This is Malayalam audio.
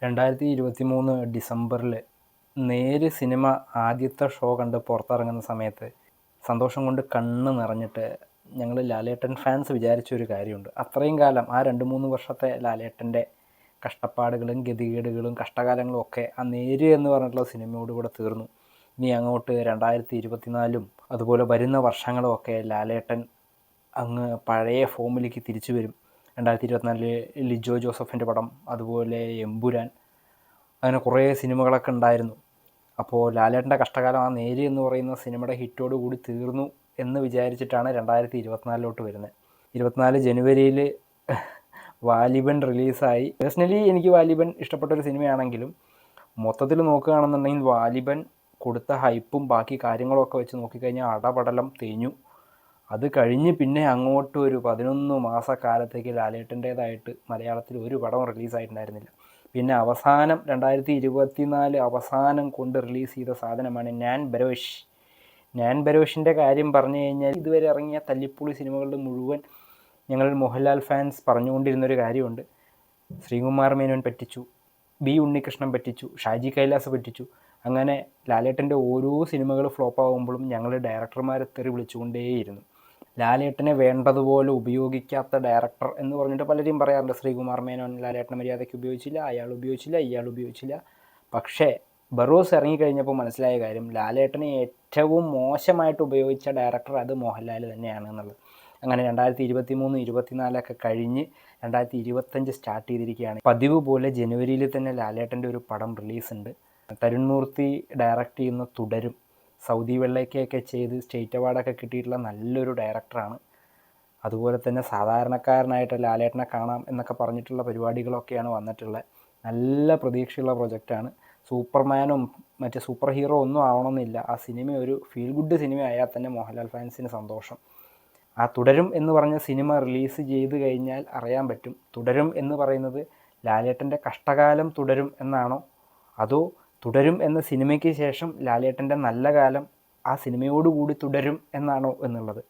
2023 ഡിസംബറിൽ നേര് സിനിമ ആദ്യത്തെ ഷോ കണ്ട് പുറത്തിറങ്ങുന്ന സമയത്ത് സന്തോഷം കൊണ്ട് കണ്ണ് നിറഞ്ഞിട്ട് ഞങ്ങൾ ലാലേട്ടൻ ഫാൻസ് വിചാരിച്ചൊരു കാര്യമുണ്ട്. അത്രയും കാലം ആ 2-3 വർഷത്തെ ലാലേട്ടൻ്റെ കഷ്ടപ്പാടുകളും ഗതികേടുകളും കഷ്ടകാലങ്ങളും ഒക്കെ ആ നേര് എന്ന് പറഞ്ഞിട്ടുള്ള സിനിമയോടുകൂടെ തീർന്നു. ഇനി അങ്ങോട്ട് 2024 അതുപോലെ വരുന്ന വർഷങ്ങളും ഒക്കെ ലാലേട്ടൻ അങ്ങ് പഴയ ഫോമിലേക്ക് തിരിച്ചു വരും. 2024 ലിജോ ജോസഫിൻ്റെ പടം, അതുപോലെ എമ്പുരാൻ, അങ്ങനെ കുറേ സിനിമകളൊക്കെ ഉണ്ടായിരുന്നു. അപ്പോൾ ലാലേട്ടൻ്റെ കഷ്ടകാലം ആ നേര് എന്ന് പറയുന്ന സിനിമയുടെ ഹിറ്റോട് കൂടി തീർന്നു എന്ന് വിചാരിച്ചിട്ടാണ് 2024 വരുന്നത്. 24 ജനുവരിയിൽ വാലിബൻ റിലീസായി. പേഴ്സണലി എനിക്ക് വാലിബൻ ഇഷ്ടപ്പെട്ടൊരു സിനിമയാണെങ്കിലും മൊത്തത്തിൽ നോക്കുകയാണെന്നുണ്ടെങ്കിൽ വാലിബൻ കൊടുത്ത ഹൈപ്പും ബാക്കി കാര്യങ്ങളൊക്കെ വെച്ച് നോക്കിക്കഴിഞ്ഞാൽ അടപടലം തേഞ്ഞു. അത് കഴിഞ്ഞ് പിന്നെ അങ്ങോട്ട് ഒരു 11 മാസക്കാലത്തേക്ക് ലാലേട്ടൻ്റേതായിട്ട് മലയാളത്തിൽ ഒരു പടം റിലീസായിട്ടുണ്ടായിരുന്നില്ല. പിന്നെ അവസാനം 2024 അവസാനം കൊണ്ട് റിലീസ് ചെയ്ത സാധനമാണ് ഞാൻ ബരോഷ്. ഞാൻ ബരോഷിൻ്റെ കാര്യം പറഞ്ഞു കഴിഞ്ഞാൽ ഇതുവരെ ഇറങ്ങിയ തല്ലിപ്പൊളി സിനിമകളുടെ മുഴുവൻ ഞങ്ങൾ മോഹൻലാൽ ഫാൻസ് പറഞ്ഞുകൊണ്ടിരുന്നൊരു കാര്യമുണ്ട്. ശ്രീകുമാർ മേനോൻ പറ്റിച്ചു, ബി ഉണ്ണികൃഷ്ണൻ പറ്റിച്ചു, ഷാജി കൈലാസ് പറ്റിച്ചു. അങ്ങനെ ലാലേട്ടൻ്റെ ഓരോ സിനിമകൾ ഫ്ലോപ്പാകുമ്പോഴും ഞങ്ങൾ ഡയറക്ടർമാരെ തെറി വിളിച്ചുകൊണ്ടേയിരുന്നു. ലാലേട്ടനെ വേണ്ടതുപോലെ ഉപയോഗിക്കാത്ത ഡയറക്ടർ എന്ന് പറഞ്ഞിട്ട് പലരും പറയാറുണ്ട്. ശ്രീകുമാർ മേനോൻ ലാലേട്ടനെ മര്യാദയ്ക്ക് ഉപയോഗിച്ചില്ല, അയാൾ ഉപയോഗിച്ചില്ല, ഇയാൾ ഉപയോഗിച്ചില്ല. പക്ഷേ ബറോസ് ഇറങ്ങിക്കഴിഞ്ഞപ്പോൾ മനസ്സിലായ കാര്യം, ലാലേട്ടനെ ഏറ്റവും മോശമായിട്ട് ഉപയോഗിച്ച ഡയറക്ടർ അത് മോഹൻലാൽ തന്നെയാണ് എന്നുള്ളത്. അങ്ങനെ 2023, 2024 കഴിഞ്ഞ് 2025 സ്റ്റാർട്ട് ചെയ്തിരിക്കുകയാണ്. പതിവ് പോലെ ജനുവരിയിൽ തന്നെ ലാലേട്ടൻ്റെ ഒരു പടം റിലീസുണ്ട്. തരുൺ മൂർത്തി ഡയറക്റ്റ് ചെയ്യുന്ന തുടരും. സൗദി വെള്ളയ്ക്കൊക്കെ ചെയ്ത് സ്റ്റേറ്റ് അവാർഡൊക്കെ കിട്ടിയിട്ടുള്ള നല്ലൊരു ഡയറക്ടറാണ്. അതുപോലെ തന്നെ സാധാരണക്കാരനായിട്ട് ലാലേട്ടനെ കാണാം എന്നൊക്കെ പറഞ്ഞിട്ടുള്ള പരിപാടികളൊക്കെയാണ് വന്നിട്ടുള്ളത്. നല്ല പ്രതീക്ഷയുള്ള പ്രൊജക്റ്റാണ്. സൂപ്പർമാനും മറ്റേ സൂപ്പർ ഹീറോ ഒന്നും ആവണമെന്നില്ല. ആ സിനിമ ഒരു ഫീൽ ഗുഡ് സിനിമ ആയാൽ തന്നെ മോഹൻലാൽ ഫാൻസിന് സന്തോഷം. ആ തുടരും എന്ന് പറഞ്ഞ സിനിമ റിലീസ് ചെയ്ത് കഴിഞ്ഞാൽ അറിയാൻ പറ്റും, തുടരും എന്ന് പറയുന്നത് ലാലേട്ടൻ്റെ കഷ്ടകാലം തുടരും എന്നാണോ, അതോ തുടരും എന്ന സിനിമയ്ക്ക് ശേഷം ലാലേട്ടൻ്റെ നല്ല കാലം ആ സിനിമയോടുകൂടി തുടരും എന്നാണോ എന്നുള്ളത്.